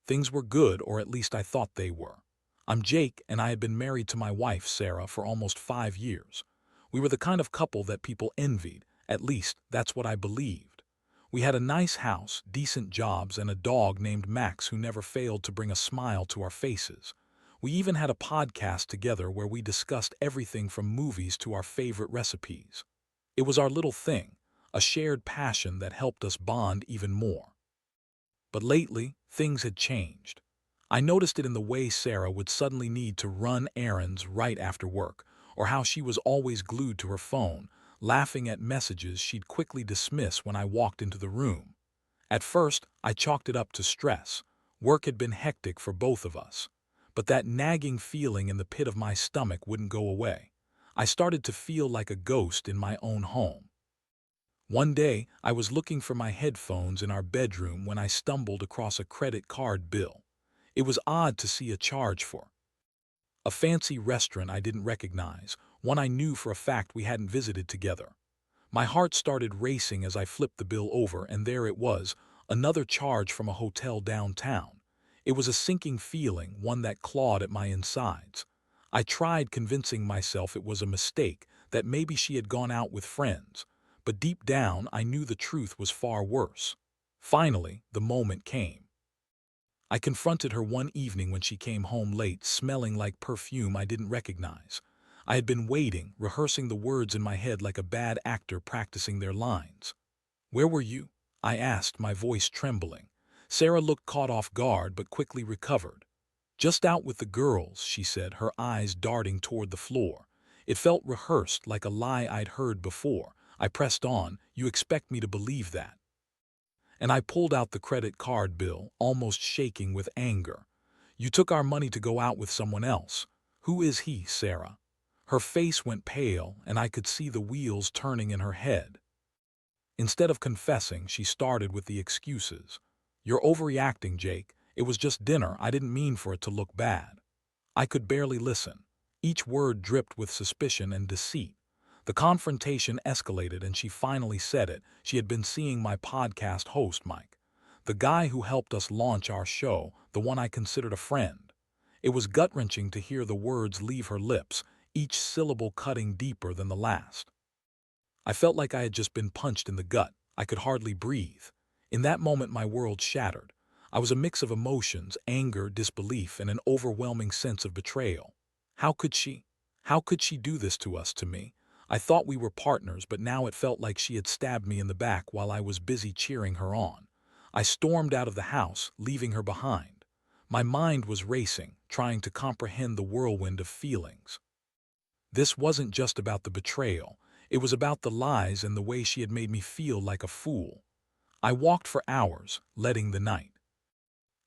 Things were good, or at least I thought they were. I'm Jake, and I had been married to my wife, Sarah, for almost 5 years. We were the kind of couple that people envied, at least that's what I believed. We had a nice house, decent jobs, and a dog named Max who never failed to bring a smile to our faces. We even had a podcast together where we discussed everything from movies to our favorite recipes. It was our little thing, a shared passion that helped us bond even more. But lately, things had changed. I noticed it in the way Sarah would suddenly need to run errands right after work, or how she was always glued to her phone, laughing at messages she'd quickly dismiss when I walked into the room. At first, I chalked it up to stress. Work had been hectic for both of us. But that nagging feeling in the pit of my stomach wouldn't go away. I started to feel like a ghost in my own home. One day, I was looking for my headphones in our bedroom when I stumbled across a credit card bill. It was odd to see a charge for a fancy restaurant I didn't recognize, one I knew for a fact we hadn't visited together. My heart started racing as I flipped the bill over, and there it was, another charge from a hotel downtown. It was a sinking feeling, one that clawed at my insides. I tried convincing myself it was a mistake, that maybe she had gone out with friends. But deep down, I knew the truth was far worse. Finally, the moment came. I confronted her one evening when she came home late, smelling like perfume I didn't recognize. I had been waiting, rehearsing the words in my head like a bad actor practicing their lines. "Where were you?" I asked, my voice trembling. Sarah looked caught off guard but quickly recovered. "Just out with the girls," she said, her eyes darting toward the floor. It felt rehearsed, like a lie I'd heard before. I pressed on, "You expect me to believe that?" And I pulled out the credit card bill, almost shaking with anger. "You took our money to go out with someone else. Who is he, Sarah?" Her face went pale, and I could see the wheels turning in her head. Instead of confessing, she started with the excuses. "You're overreacting, Jake. It was just dinner. I didn't mean for it to look bad." I could barely listen. Each word dripped with suspicion and deceit. The confrontation escalated, and she finally said it. She had been seeing my podcast host, Mike. The guy who helped us launch our show, the one I considered a friend. It was gut-wrenching to hear the words leave her lips, each syllable cutting deeper than the last. I felt like I had just been punched in the gut. I could hardly breathe. In that moment, my world shattered. I was a mix of emotions, anger, disbelief, and an overwhelming sense of betrayal. How could she? How could she do this to me? I thought we were partners, but now it felt like she had stabbed me in the back while I was busy cheering her on. I stormed out of the house, leaving her behind. My mind was racing, trying to comprehend the whirlwind of feelings. This wasn't just about the betrayal. It was about the lies and the way she had made me feel like a fool. I walked for hours, letting the night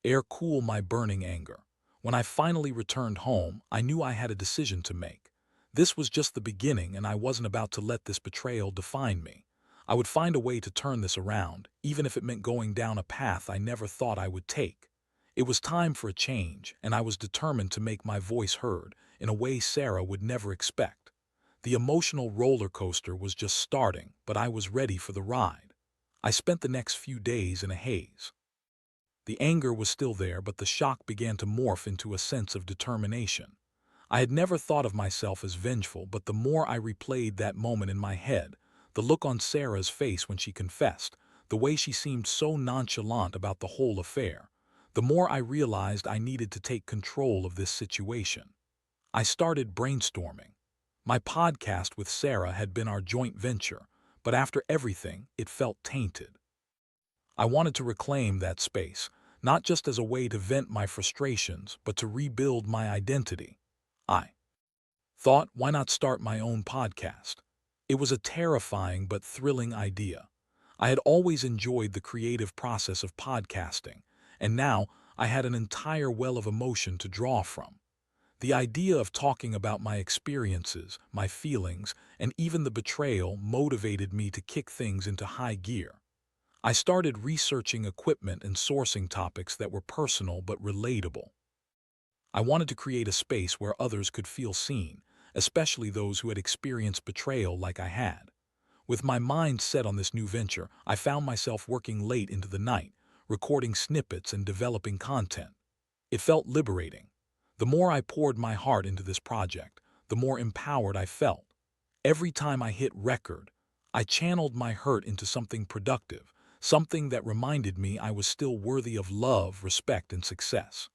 air cool my burning anger. When I finally returned home, I knew I had a decision to make. This was just the beginning, and I wasn't about to let this betrayal define me. I would find a way to turn this around, even if it meant going down a path I never thought I would take. It was time for a change, and I was determined to make my voice heard in a way Sarah would never expect. The emotional roller coaster was just starting, but I was ready for the ride. I spent the next few days in a haze. The anger was still there, but the shock began to morph into a sense of determination. I had never thought of myself as vengeful, but the more I replayed that moment in my head, the look on Sarah's face when she confessed, the way she seemed so nonchalant about the whole affair, the more I realized I needed to take control of this situation. I started brainstorming. My podcast with Sarah had been our joint venture, but after everything, it felt tainted. I wanted to reclaim that space, not just as a way to vent my frustrations, but to rebuild my identity. I thought, why not start my own podcast? It was a terrifying but thrilling idea. I had always enjoyed the creative process of podcasting, and now I had an entire well of emotion to draw from. The idea of talking about my experiences, my feelings, and even the betrayal motivated me to kick things into high gear. I started researching equipment and sourcing topics that were personal but relatable. I wanted to create a space where others could feel seen, especially those who had experienced betrayal like I had. With my mind set on this new venture, I found myself working late into the night, recording snippets and developing content. It felt liberating. The more I poured my heart into this project, the more empowered I felt. Every time I hit record, I channeled my hurt into something productive, something that reminded me I was still worthy of love, respect, and success.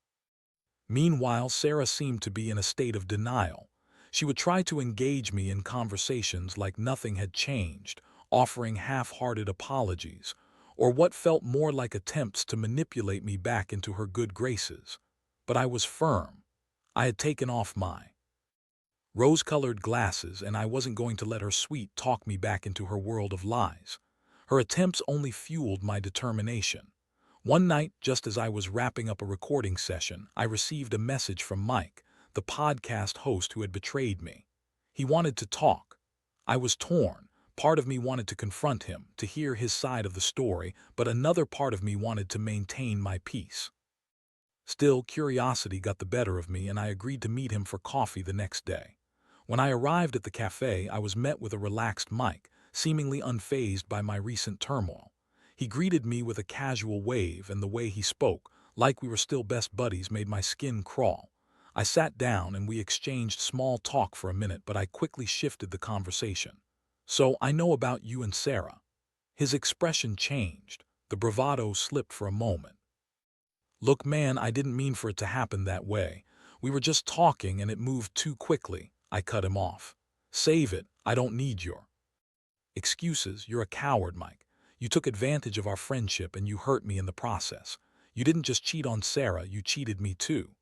Meanwhile, Sarah seemed to be in a state of denial. She would try to engage me in conversations like nothing had changed, offering half-hearted apologies, or what felt more like attempts to manipulate me back into her good graces. But I was firm. I had taken off my rose-colored glasses, and I wasn't going to let her sweet talk me back into her world of lies. Her attempts only fueled my determination. One night, just as I was wrapping up a recording session, I received a message from Mike, the podcast host who had betrayed me. He wanted to talk. I was torn. Part of me wanted to confront him, to hear his side of the story, but another part of me wanted to maintain my peace. Still, curiosity got the better of me, and I agreed to meet him for coffee the next day. When I arrived at the cafe, I was met with a relaxed Mike, seemingly unfazed by my recent turmoil. He greeted me with a casual wave, and the way he spoke, like we were still best buddies, made my skin crawl. I sat down and we exchanged small talk for a minute, but I quickly shifted the conversation. "So, I know about you and Sarah." His expression changed. The bravado slipped for a moment. "Look, man, I didn't mean for it to happen that way. We were just talking and it moved too quickly." I cut him off. "Save it. I don't need your excuses. You're a coward, Mike. You took advantage of our friendship and you hurt me in the process. You didn't just cheat on Sarah, you cheated me too."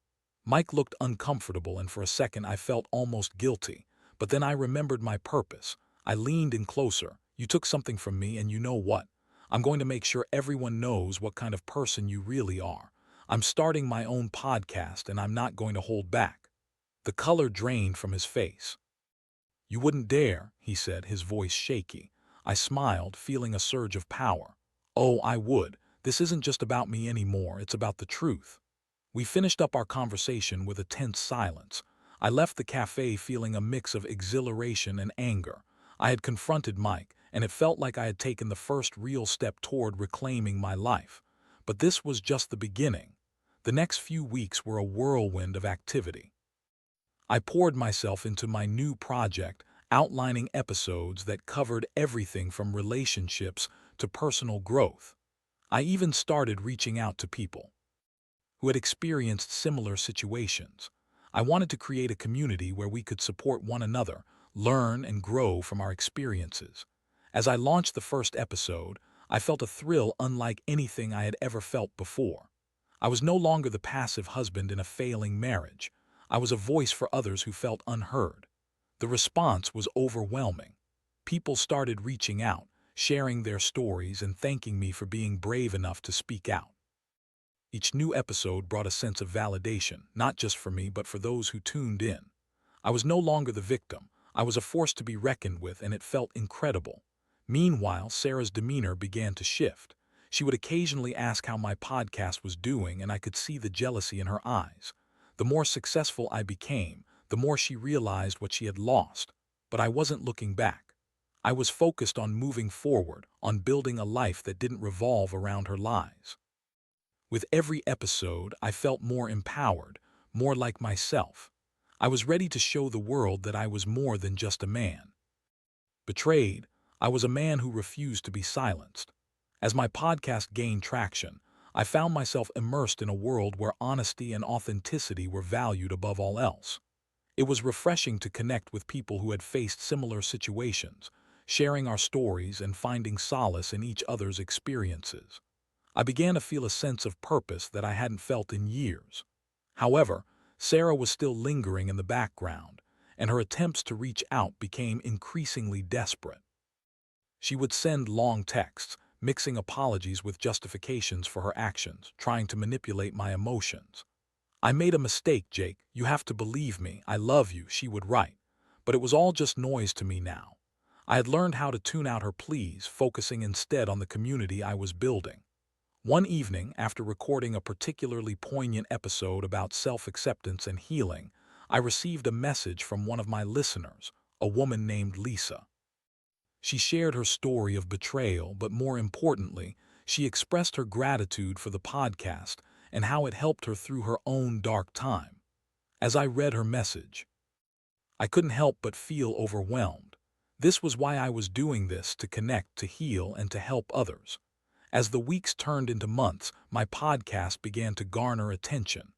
Mike looked uncomfortable, and for a second I felt almost guilty. But then I remembered my purpose. I leaned in closer. "You took something from me, and you know what? I'm going to make sure everyone knows what kind of person you really are. I'm starting my own podcast, and I'm not going to hold back." The color drained from his face. "You wouldn't dare," he said, his voice shaky. I smiled, feeling a surge of power. "Oh, I would. This isn't just about me anymore, it's about the truth." We finished up our conversation with a tense silence. I left the cafe feeling a mix of exhilaration and anger. I had confronted Mike, and it felt like I had taken the first real step toward reclaiming my life. But this was just the beginning. The next few weeks were a whirlwind of activity. I poured myself into my new project, outlining episodes that covered everything from relationships to personal growth. I even started reaching out to people who had experienced similar situations. I wanted to create a community where we could support one another, learn and grow from our experiences. As I launched the first episode, I felt a thrill unlike anything I had ever felt before. I was no longer the passive husband in a failing marriage. I was a voice for others who felt unheard. The response was overwhelming. People started reaching out, sharing their stories and thanking me for being brave enough to speak out. Each new episode brought a sense of validation, not just for me but for those who tuned in. I was no longer the victim. I was a force to be reckoned with, and it felt incredible. Meanwhile, Sarah's demeanor began to shift. She would occasionally ask how my podcast was doing, and I could see the jealousy in her eyes. The more successful I became, the more she realized what she had lost. But I wasn't looking back. I was focused on moving forward, on building a life that didn't revolve around her lies. With every episode, I felt more empowered, more like myself. I was ready to show the world that I was more than just a man. Betrayed, I was a man who refused to be silenced. As my podcast gained traction, I found myself immersed in a world where honesty and authenticity were valued above all else. It was refreshing to connect with people who had faced similar situations, sharing our stories and finding solace in each other's experiences. I began to feel a sense of purpose that I hadn't felt in years. However, Sarah was still lingering in the background, and her attempts to reach out became increasingly desperate. She would send long texts, mixing apologies with justifications for her actions, trying to manipulate my emotions. "I made a mistake, Jake. You have to believe me. I love you," she would write. But it was all just noise to me now. I had learned how to tune out her pleas, focusing instead on the community I was building. One evening, after recording a particularly poignant episode about self-acceptance and healing, I received a message from one of my listeners, a woman named Lisa. She shared her story of betrayal, but more importantly, She expressed her gratitude for the podcast and how it helped her through her own dark time. As I read her message, I couldn't help but feel overwhelmed. This was why I was doing this, to connect, to heal, and to help others. As the weeks turned into months, my podcast began to garner attention.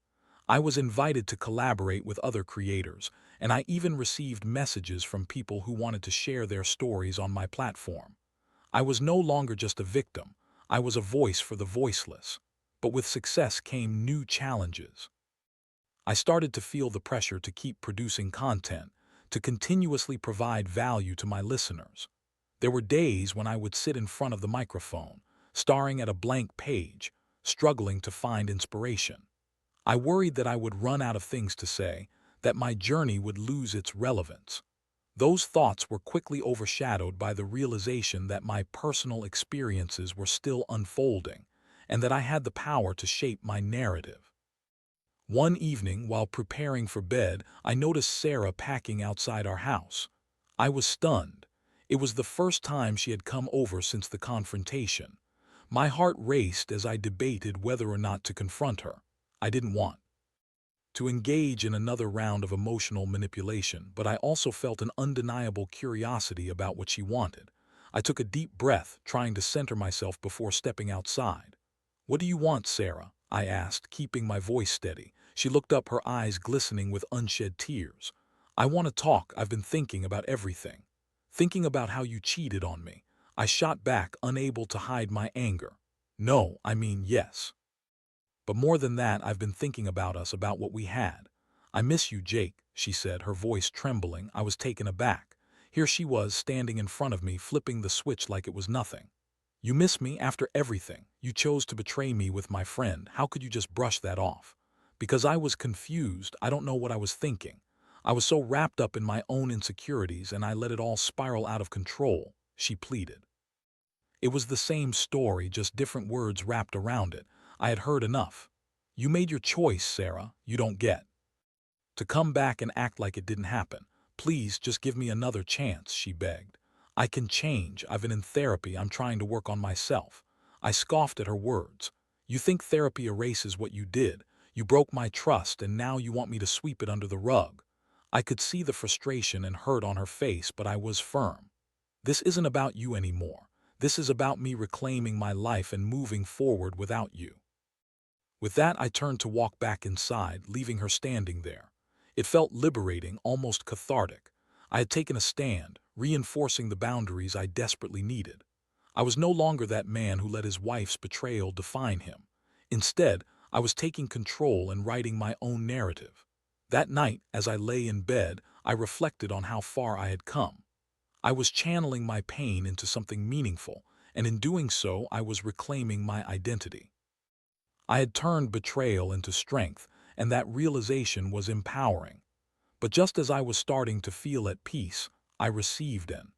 I was invited to collaborate with other creators, and I even received messages from people who wanted to share their stories on my platform. I was no longer just a victim, I was a voice for the voiceless. But with success came new challenges. I started to feel the pressure to keep producing content, to continuously provide value to my listeners. There were days when I would sit in front of the microphone, staring at a blank page, struggling to find inspiration. I worried that I would run out of things to say, that my journey would lose its relevance. Those thoughts were quickly overshadowed by the realization that my personal experiences were still unfolding, and that I had the power to shape my narrative. One evening, while preparing for bed, I noticed Sarah packing outside our house. I was stunned. It was the first time she had come over since the confrontation. My heart raced as I debated whether or not to confront her. I didn't want to engage in another round of emotional manipulation, but I also felt an undeniable curiosity about what she wanted. I took a deep breath, trying to center myself before stepping outside. "What do you want, Sarah?" I asked, keeping my voice steady. She looked up, her eyes glistening with unshed tears. "I want to talk. I've been thinking about everything. Thinking about how you cheated on me." I shot back, unable to hide my anger. "No, I mean yes. But more than that, I've been thinking about us, about what we had. I miss you, Jake," she said, her voice trembling. I was taken aback. Here she was, standing in front of me, flipping the switch like it was nothing. "You miss me after everything? You chose to betray me with my friend. How could you just brush that off?" Because I was confused. I don't know what I was thinking. I was so wrapped up in my own insecurities, and I let it all spiral out of control, she pleaded. It was the same story, just different words wrapped around it. I had heard enough. "You made your choice, Sarah. You don't get to come back and act like it didn't happen. Please, just give me another chance," she begged. "I can change. I've been in therapy. I'm trying to work on myself." I scoffed at her words. "You think therapy erases what you did? You broke my trust, and now you want me to sweep it under the rug." I could see the frustration and hurt on her face, but I was firm. "This isn't about you anymore. This is about me reclaiming my life and moving forward without you." With that, I turned to walk back inside, leaving her standing there. It felt liberating, almost cathartic. I had taken a stand, reinforcing the boundaries I desperately needed. I was no longer that man who let his wife's betrayal define him. Instead, I was taking control and writing my own narrative. That night, as I lay in bed, I reflected on how far I had come. I was channeling my pain into something meaningful, and in doing so, I was reclaiming my identity. I had turned betrayal into strength, and that realization was empowering. But just as I was starting to feel at peace, I received an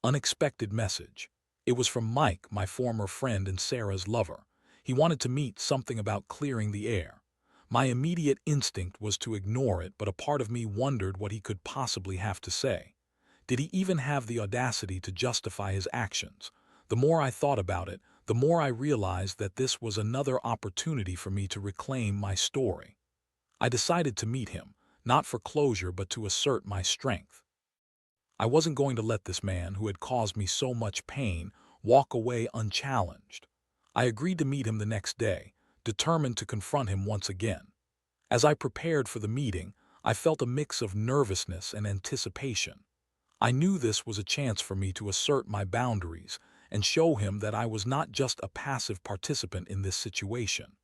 unexpected message. It was from Mike, my former friend and Sarah's lover. He wanted to meet, something about clearing the air. My immediate instinct was to ignore it, but a part of me wondered what he could possibly have to say. Did he even have the audacity to justify his actions? The more I thought about it, the more I realized that this was another opportunity for me to reclaim my story. I decided to meet him, not for closure but to assert my strength. I wasn't going to let this man, who had caused me so much pain, walk away unchallenged. I agreed to meet him the next day, determined to confront him once again. As I prepared for the meeting, I felt a mix of nervousness and anticipation. I knew this was a chance for me to assert my boundaries and show him that I was not just a passive participant in this situation.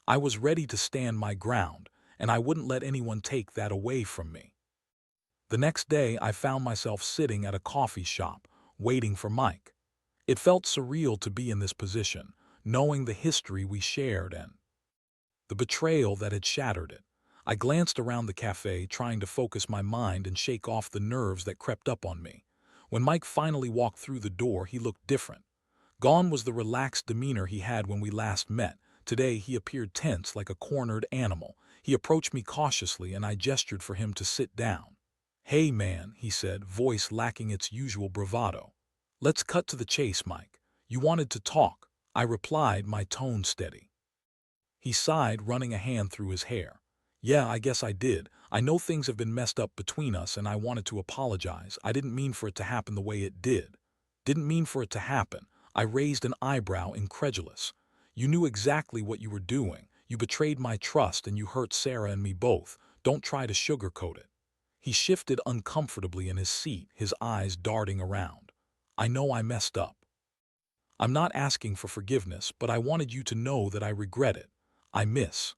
I was ready to stand my ground, and I wouldn't let anyone take that away from me. The next day, I found myself sitting at a coffee shop, waiting for Mike. It felt surreal to be in this position, knowing the history we shared and the betrayal that had shattered it. I glanced around the cafe, trying to focus my mind and shake off the nerves that crept up on me. When Mike finally walked through the door, he looked different. Gone was the relaxed demeanor he had when we last met. Today, he appeared tense, like a cornered animal. He approached me cautiously, and I gestured for him to sit down. "Hey, man," he said, voice lacking its usual bravado. "Let's cut to the chase, Mike. You wanted to talk. I replied, my tone steady. He sighed, running a hand through his hair. Yeah, I guess I did. I know things have been messed up between us and I wanted to apologize. I didn't mean for it to happen the way it did. Didn't mean for it to happen. I raised an eyebrow, incredulous. You knew exactly what you were doing. You betrayed my trust and you hurt Sarah and me both. Don't try to sugarcoat it. He shifted uncomfortably in his seat, his eyes darting around. I know I messed up. I'm not asking for forgiveness, but I wanted you to know that I regret it. I miss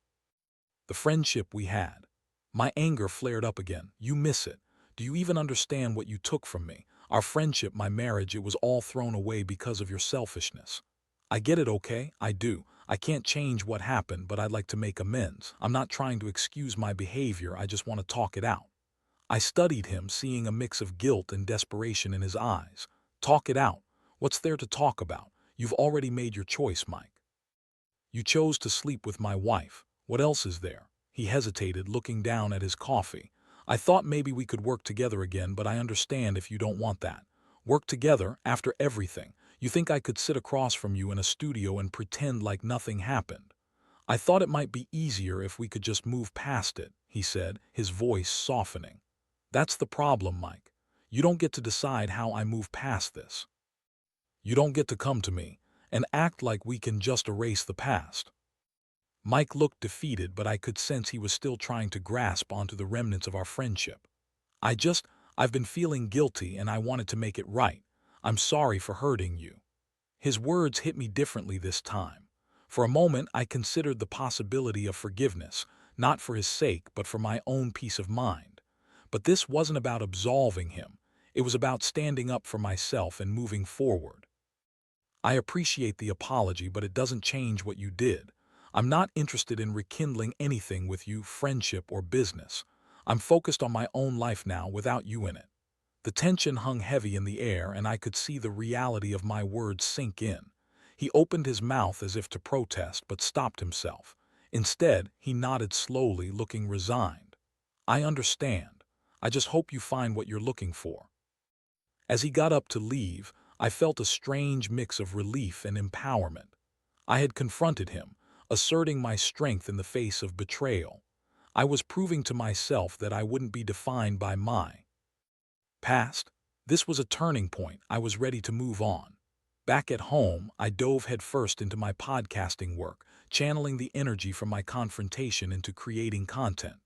the friendship we had. My anger flared up again. You miss it. Do you even understand what you took from me? Our friendship, my marriage, it was all thrown away because of your selfishness. I get it, okay? I do. I can't change what happened, but I'd like to make amends. I'm not trying to excuse my behavior, I just want to talk it out. I studied him, seeing a mix of guilt and desperation in his eyes. Talk it out. What's there to talk about? You've already made your choice, Mike. You chose to sleep with my wife. What else is there? He hesitated, looking down at his coffee. I thought maybe we could work together again, but I understand if you don't want that. Work together after everything. You think I could sit across from you in a studio and pretend like nothing happened? I thought it might be easier if we could just move past it, he said, his voice softening. That's the problem, Mike. You don't get to decide how I move past this. You don't get to come to me and act like we can just erase the past. Mike looked defeated, but I could sense he was still trying to grasp onto the remnants of our friendship. I've been feeling guilty and I wanted to make it right. I'm sorry for hurting you. His words hit me differently this time. For a moment, I considered the possibility of forgiveness, not for his sake, but for my own peace of mind. But this wasn't about absolving him. It was about standing up for myself and moving forward. I appreciate the apology, but it doesn't change what you did. I'm not interested in rekindling anything with you, friendship or business. I'm focused on my own life now without you in it. The tension hung heavy in the air, and I could see the reality of my words sink in. He opened his mouth as if to protest, but stopped himself. Instead, he nodded slowly, looking resigned. I understand. I just hope you find what you're looking for. As he got up to leave, I felt a strange mix of relief and empowerment. I had confronted him, asserting my strength in the face of betrayal. I was proving to myself that I wouldn't be defined by my past. This was a turning point. I was ready to move on. Back at home, I dove headfirst into my podcasting work, channeling the energy from my confrontation into creating content.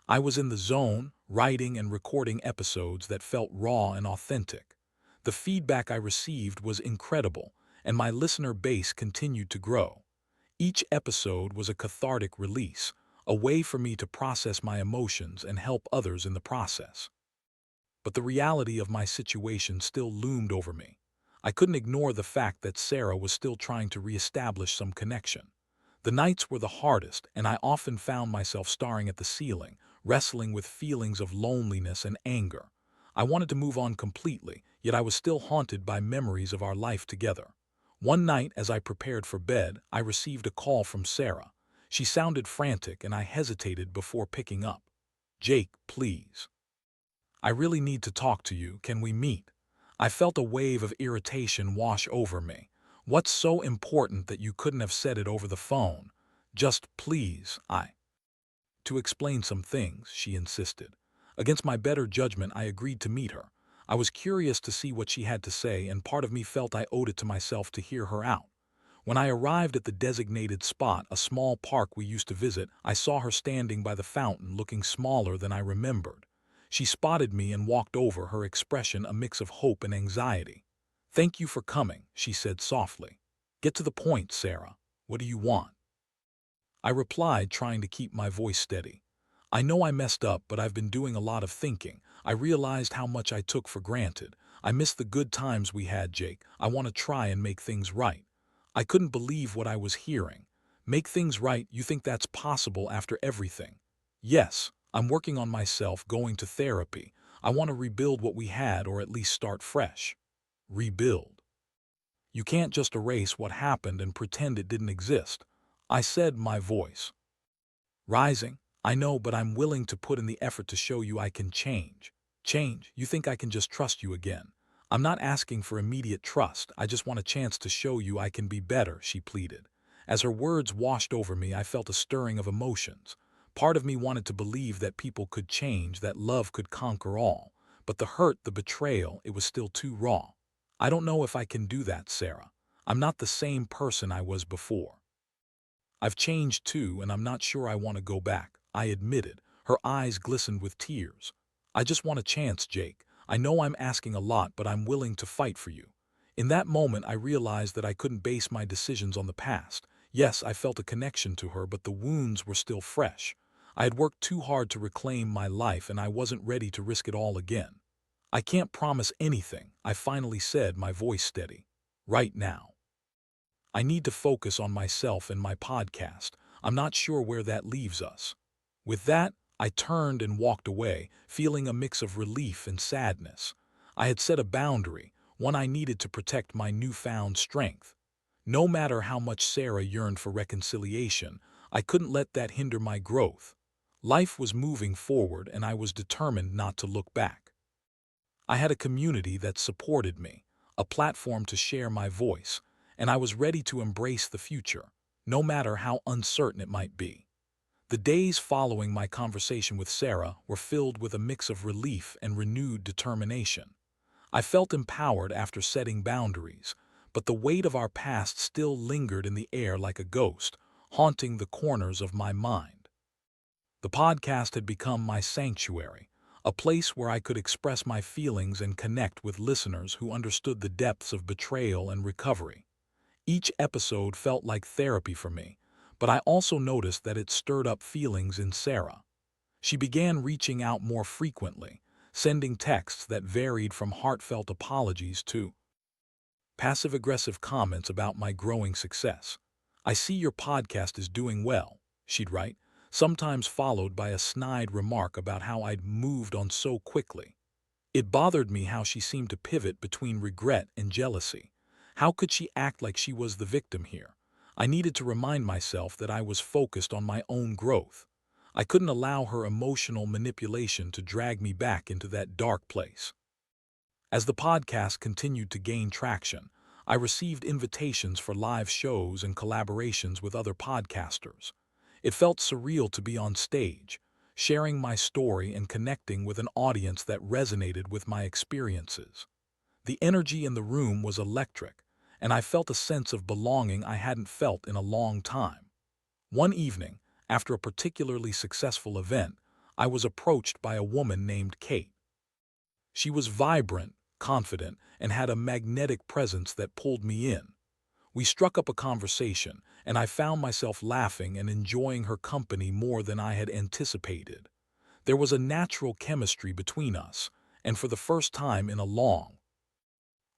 I was in the zone, writing and recording episodes that felt raw and authentic. The feedback I received was incredible, and my listener base continued to grow. Each episode was a cathartic release, a way for me to process my emotions and help others in the process. But the reality of my situation still loomed over me. I couldn't ignore the fact that Sarah was still trying to reestablish some connection. The nights were the hardest, and I often found myself staring at the ceiling, wrestling with feelings of loneliness and anger. I wanted to move on completely, yet I was still haunted by memories of our life together. One night, as I prepared for bed, I received a call from Sarah. She sounded frantic, and I hesitated before picking up. Jake, please. I really need to talk to you. Can we meet? I felt a wave of irritation wash over me. What's so important that you couldn't have said it over the phone? Just please, To explain some things, she insisted. Against my better judgment, I agreed to meet her. I was curious to see what she had to say, and part of me felt I owed it to myself to hear her out. When I arrived at the designated spot, a small park we used to visit, I saw her standing by the fountain, looking smaller than I remembered. She spotted me and walked over, her expression a mix of hope and anxiety. Thank you for coming, she said softly. Get to the point, Sarah. What do you want? I replied, trying to keep my voice steady. I know I messed up, but I've been doing a lot of thinking. I realized how much I took for granted. I miss the good times we had, Jake. I want to try and make things right. I couldn't believe what I was hearing. Make things right? You think that's possible after everything? Yes, I'm working on myself, going to therapy. I want to rebuild what we had, or at least start fresh. Rebuild. You can't just erase what happened and pretend it didn't exist, I said, my voice rising. I know, but I'm willing to put in the effort to show you I can change. Change? You think I can just trust you again? I'm not asking for immediate trust. I just want a chance to show you I can be better, she pleaded. As her words washed over me, I felt a stirring of emotions. Part of me wanted to believe that people could change, that love could conquer all. But the hurt, the betrayal, it was still too raw. I don't know if I can do that, Sarah. I'm not the same person I was before. I've changed too, and I'm not sure I want to go back, I admitted. Her eyes glistened with tears. I just want a chance, Jake. I know I'm asking a lot, but I'm willing to fight for you. In that moment, I realized that I couldn't base my decisions on the past. Yes, I felt a connection to her, but the wounds were still fresh. I had worked too hard to reclaim my life, and I wasn't ready to risk it all again. I can't promise anything, I finally said, my voice steady. Right now. I need to focus on myself and my podcast. I'm not sure where that leaves us. With that, I turned and walked away, feeling a mix of relief and sadness. I had set a boundary, one I needed to protect my newfound strength. No matter how much Sarah yearned for reconciliation, I couldn't let that hinder my growth. Life was moving forward, and I was determined not to look back. I had a community that supported me, a platform to share my voice, and I was ready to embrace the future, no matter how uncertain it might be. The days following my conversation with Sarah were filled with a mix of relief and renewed determination. I felt empowered after setting boundaries, but the weight of our past still lingered in the air like a ghost, haunting the corners of my mind. The podcast had become my sanctuary, a place where I could express my feelings and connect with listeners who understood the depths of betrayal and recovery. Each episode felt like therapy for me, but I also noticed that it stirred up feelings in Sarah. She began reaching out more frequently, sending texts that varied from heartfelt apologies to passive-aggressive comments about my growing success. "I see your podcast is doing well," she'd write, sometimes followed by a snide remark about how I'd moved on so quickly. It bothered me how she seemed to pivot between regret and jealousy. How could she act like she was the victim here? I needed to remind myself that I was focused on my own growth. I couldn't allow her emotional manipulation to drag me back into that dark place. As the podcast continued to gain traction, I received invitations for live shows and collaborations with other podcasters. It felt surreal to be on stage, sharing my story and connecting with an audience that resonated with my experiences. The energy in the room was electric, and I felt a sense of belonging I hadn't felt in a long time. One evening, after a particularly successful event, I was approached by a woman named Kate. She was vibrant, confident, and had a magnetic presence that pulled me in. We struck up a conversation, and I found myself laughing and enjoying her company more than I had anticipated. There was a natural chemistry between us, and for the first time in a long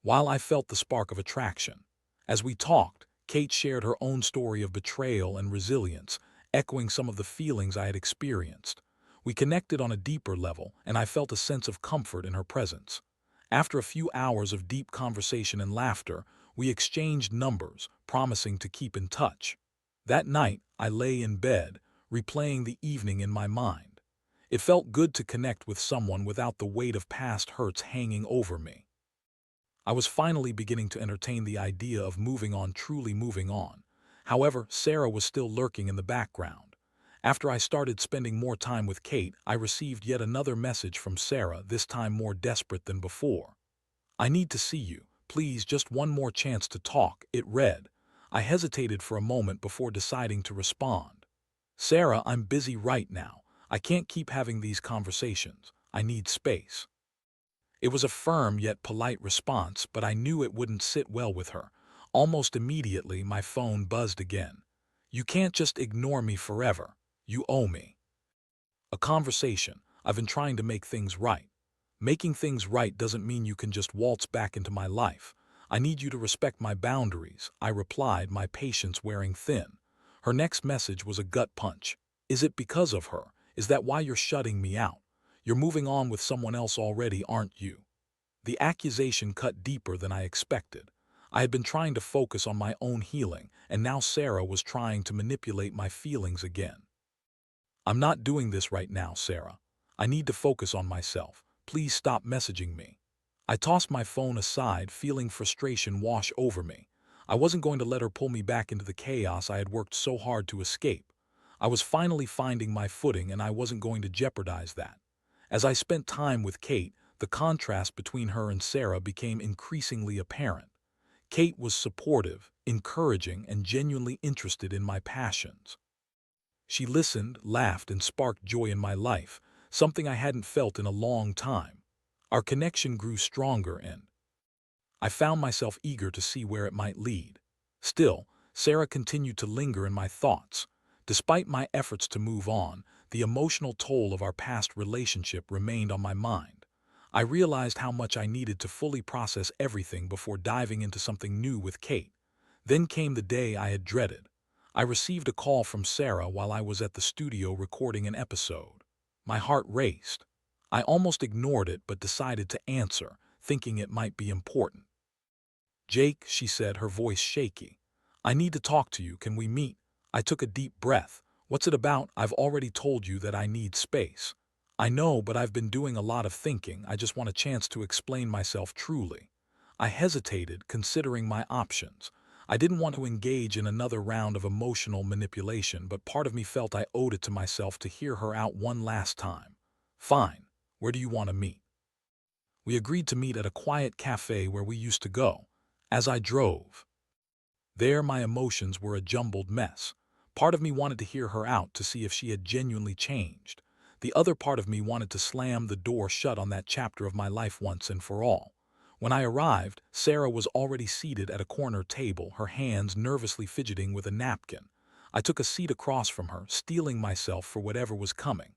while I felt the spark of attraction. As we talked, Kate shared her own story of betrayal and resilience, echoing some of the feelings I had experienced. We connected on a deeper level, and I felt a sense of comfort in her presence. After a few hours of deep conversation and laughter, we exchanged numbers, promising to keep in touch. That night, I lay in bed, replaying the evening in my mind. It felt good to connect with someone without the weight of past hurts hanging over me. I was finally beginning to entertain the idea of moving on, truly moving on. However, Sarah was still lurking in the background. After I started spending more time with Kate, I received yet another message from Sarah, this time more desperate than before. "I need to see you. Please, just one more chance to talk," it read. I hesitated for a moment before deciding to respond. "Sarah, I'm busy right now. I can't keep having these conversations. I need space." It was a firm yet polite response, but I knew it wouldn't sit well with her. Almost immediately, my phone buzzed again. "You can't just ignore me forever. You owe me a conversation. I've been trying to make things right." "Making things right doesn't mean you can just waltz back into my life. I need you to respect my boundaries," I replied, my patience wearing thin. Her next message was a gut punch. "Is it because of her? Is that why you're shutting me out? You're moving on with someone else already, aren't you?" The accusation cut deeper than I expected. I had been trying to focus on my own healing, and now Sarah was trying to manipulate my feelings again. "I'm not doing this right now, Sarah. I need to focus on myself. Please stop messaging me." I tossed my phone aside, feeling frustration wash over me. I wasn't going to let her pull me back into the chaos I had worked so hard to escape. I was finally finding my footing, and I wasn't going to jeopardize that. As I spent time with Kate, the contrast between her and Sarah became increasingly apparent. Kate was supportive, encouraging, and genuinely interested in my passions. She listened, laughed, and sparked joy in my life, something I hadn't felt in a long time. Our connection grew stronger, and I found myself eager to see where it might lead. Still, Sarah continued to linger in my thoughts. Despite my efforts to move on, the emotional toll of our past relationship remained on my mind. I realized how much I needed to fully process everything before diving into something new with Kate. Then came the day I had dreaded. I received a call from Sarah while I was at the studio recording an episode. My heart raced. I almost ignored it but decided to answer, thinking it might be important. "Jake," she said, her voice shaky. "I need to talk to you. Can we meet?" I took a deep breath. "What's it about?" "I've already told you that I need space." "I know, but I've been doing a lot of thinking. I just want a chance to explain myself truly." I hesitated, considering my options. I didn't want to engage in another round of emotional manipulation, but part of me felt I owed it to myself to hear her out one last time. "Fine. Where do you want to meet?" We agreed to meet at a quiet cafe where we used to go. As I drove there, my emotions were a jumbled mess. Part of me wanted to hear her out to see if she had genuinely changed. The other part of me wanted to slam the door shut on that chapter of my life once and for all. When I arrived, Sarah was already seated at a corner table, her hands nervously fidgeting with a napkin. I took a seat across from her, steeling myself for whatever was coming.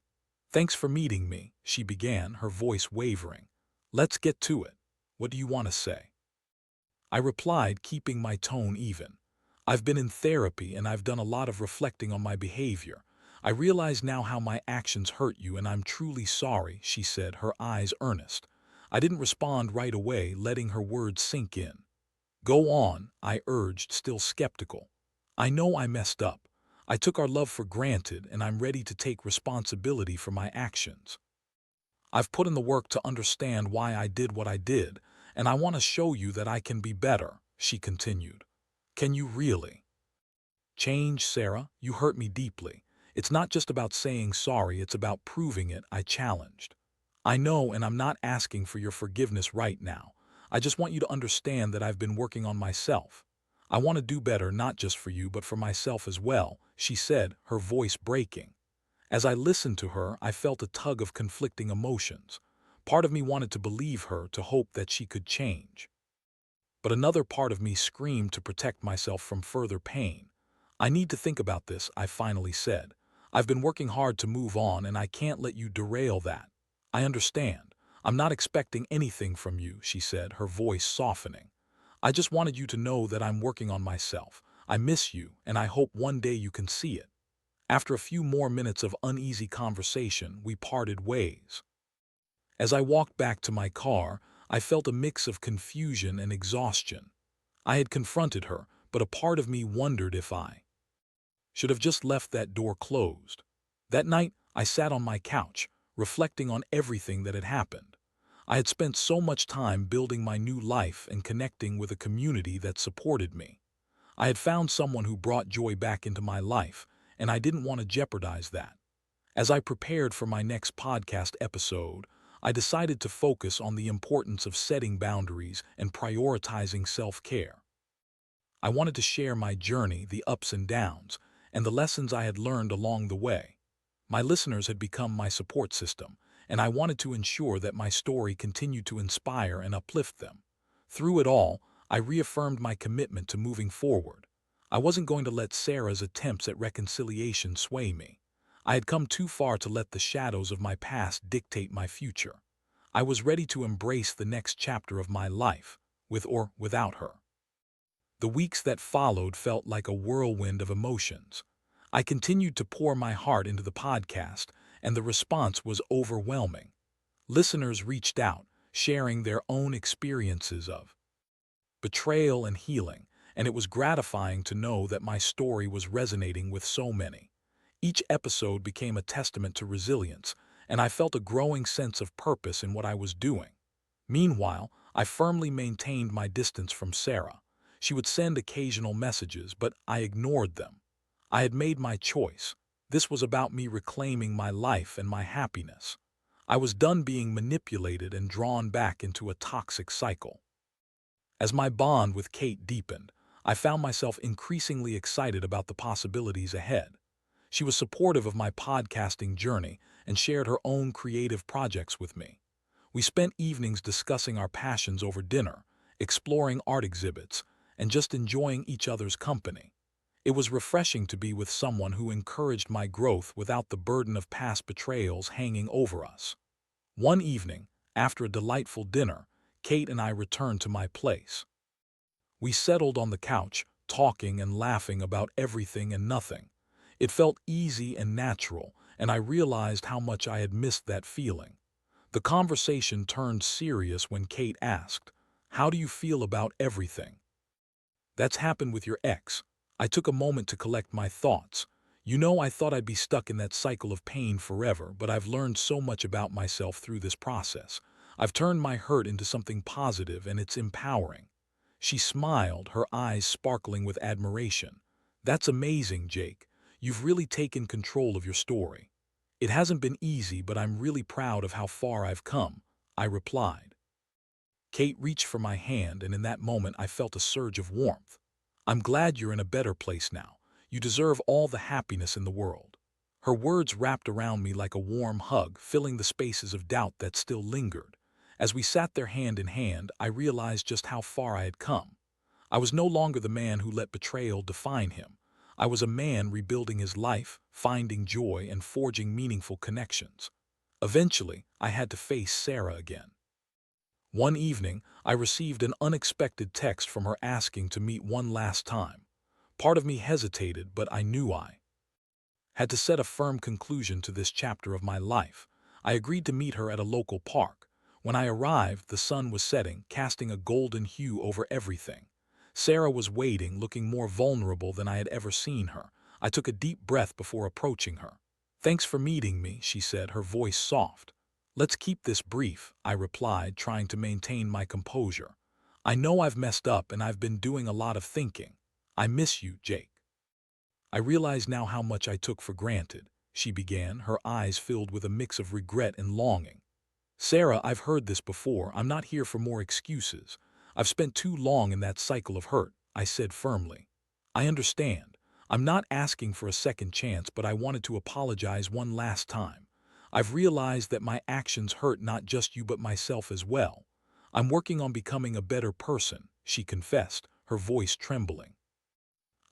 "Thanks for meeting me," she began, her voice wavering. "Let's get to it. What do you want to say?" I replied, keeping my tone even. "I've been in therapy and I've done a lot of reflecting on my behavior. I realize now how my actions hurt you, and I'm truly sorry," she said, her eyes earnest. I didn't respond right away, letting her words sink in. "Go on," I urged, still skeptical. "I know I messed up. I took our love for granted, and I'm ready to take responsibility for my actions. I've put in the work to understand why I did what I did, and I want to show you that I can be better," she continued. "Can you really change, Sarah? You hurt me deeply. It's not just about saying sorry, it's about proving it," I challenged. "I know, and I'm not asking for your forgiveness right now. I just want you to understand that I've been working on myself. I want to do better, not just for you, but for myself as well," she said, her voice breaking. As I listened to her, I felt a tug of conflicting emotions. Part of me wanted to believe her, to hope that she could change. But another part of me screamed to protect myself from further pain. "I need to think about this," I finally said. "I've been working hard to move on, and I can't let you derail that." "I understand. I'm not expecting anything from you," she said, her voice softening. "I just wanted you to know that I'm working on myself. I miss you, and I hope one day you can see it." After a few more minutes of uneasy conversation, we parted ways. As I walked back to my car, I felt a mix of confusion and exhaustion. I had confronted her, but a part of me wondered if I should have just left that door closed. That night, I sat on my couch, reflecting on everything that had happened. I had spent so much time building my new life and connecting with a community that supported me. I had found someone who brought joy back into my life, and I didn't want to jeopardize that. As I prepared for my next podcast episode, I decided to focus on the importance of setting boundaries and prioritizing self-care. I wanted to share my journey, the ups and downs, and the lessons I had learned along the way. My listeners had become my support system, and I wanted to ensure that my story continued to inspire and uplift them. Through it all, I reaffirmed my commitment to moving forward. I wasn't going to let Sarah's attempts at reconciliation sway me. I had come too far to let the shadows of my past dictate my future. I was ready to embrace the next chapter of my life, with or without her. The weeks that followed felt like a whirlwind of emotions. I continued to pour my heart into the podcast, and the response was overwhelming. Listeners reached out, sharing their own experiences of betrayal and healing, and it was gratifying to know that my story was resonating with so many. Each episode became a testament to resilience, and I felt a growing sense of purpose in what I was doing. Meanwhile, I firmly maintained my distance from Sarah. She would send occasional messages, but I ignored them. I had made my choice. This was about me reclaiming my life and my happiness. I was done being manipulated and drawn back into a toxic cycle. As my bond with Kate deepened, I found myself increasingly excited about the possibilities ahead. She was supportive of my podcasting journey and shared her own creative projects with me. We spent evenings discussing our passions over dinner, exploring art exhibits, and just enjoying each other's company. It was refreshing to be with someone who encouraged my growth without the burden of past betrayals hanging over us. One evening, after a delightful dinner, Kate and I returned to my place. We settled on the couch, talking and laughing about everything and nothing. It felt easy and natural, and I realized how much I had missed that feeling. The conversation turned serious when Kate asked, "How do you feel about everything?" "That's happened with your ex." I took a moment to collect my thoughts. I thought I'd be stuck in that cycle of pain forever, but I've learned so much about myself through this process. I've turned my hurt into something positive, and it's empowering. She smiled, her eyes sparkling with admiration. "That's amazing, Jake. You've really taken control of your story." "It hasn't been easy, but I'm really proud of how far I've come," I replied. Kate reached for my hand, and in that moment I felt a surge of warmth. "I'm glad you're in a better place now. You deserve all the happiness in the world." Her words wrapped around me like a warm hug, filling the spaces of doubt that still lingered. As we sat there hand in hand, I realized just how far I had come. I was no longer the man who let betrayal define him. I was a man rebuilding his life, finding joy, and forging meaningful connections. Eventually, I had to face Sarah again. One evening, I received an unexpected text from her asking to meet one last time. Part of me hesitated, but I knew I had to set a firm conclusion to this chapter of my life. I agreed to meet her at a local park. When I arrived, the sun was setting, casting a golden hue over everything. Sarah was waiting, looking more vulnerable than I had ever seen her. I took a deep breath before approaching her. "Thanks for meeting me," she said, her voice soft. "Let's keep this brief," I replied, trying to maintain my composure. "I know I've messed up and I've been doing a lot of thinking. I miss you, Jake." "I realize now how much I took for granted," she began, her eyes filled with a mix of regret and longing. "Sarah, I've heard this before. I'm not here for more excuses. I've spent too long in that cycle of hurt," I said firmly. "I understand. I'm not asking for a second chance, but I wanted to apologize one last time. I've realized that my actions hurt not just you but myself as well. I'm working on becoming a better person," she confessed, her voice trembling.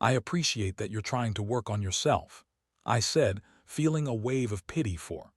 "I appreciate that you're trying to work on yourself," I said, feeling a wave of pity for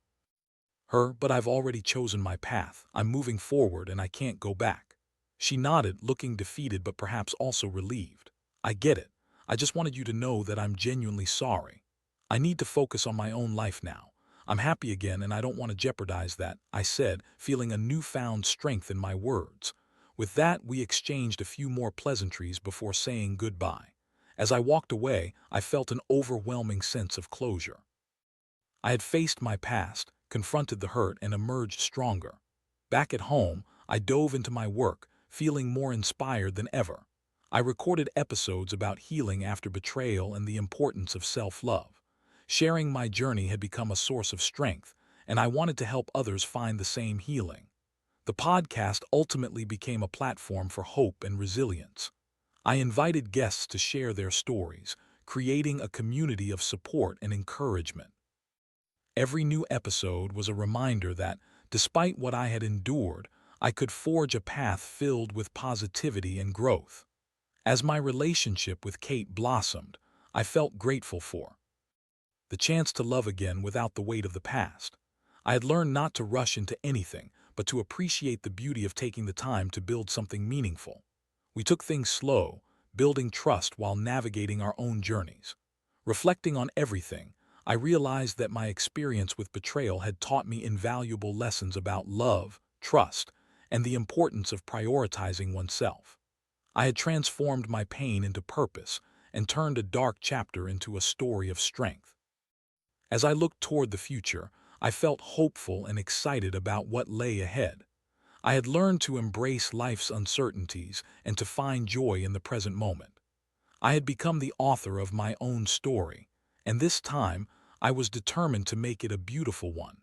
her, "but I've already chosen my path. I'm moving forward and I can't go back." She nodded, looking defeated but perhaps also relieved. "I get it. I just wanted you to know that I'm genuinely sorry. I need to focus on my own life now. I'm happy again and I don't want to jeopardize that," I said, feeling a newfound strength in my words. With that, we exchanged a few more pleasantries before saying goodbye. As I walked away, I felt an overwhelming sense of closure. I had faced my past, confronted the hurt, and emerged stronger. Back at home, I dove into my work, feeling more inspired than ever. I recorded episodes about healing after betrayal and the importance of self-love. Sharing my journey had become a source of strength, and I wanted to help others find the same healing. The podcast ultimately became a platform for hope and resilience. I invited guests to share their stories, creating a community of support and encouragement. Every new episode was a reminder that, despite what I had endured, I could forge a path filled with positivity and growth. As my relationship with Kate blossomed, I felt grateful for the chance to love again without the weight of the past. I had learned not to rush into anything, but to appreciate the beauty of taking the time to build something meaningful. We took things slow, building trust while navigating our own journeys. Reflecting on everything, I realized that my experience with betrayal had taught me invaluable lessons about love, trust, and the importance of prioritizing oneself. I had transformed my pain into purpose and turned a dark chapter into a story of strength. As I looked toward the future, I felt hopeful and excited about what lay ahead. I had learned to embrace life's uncertainties and to find joy in the present moment. I had become the author of my own story, and this time I was determined to make it a beautiful one.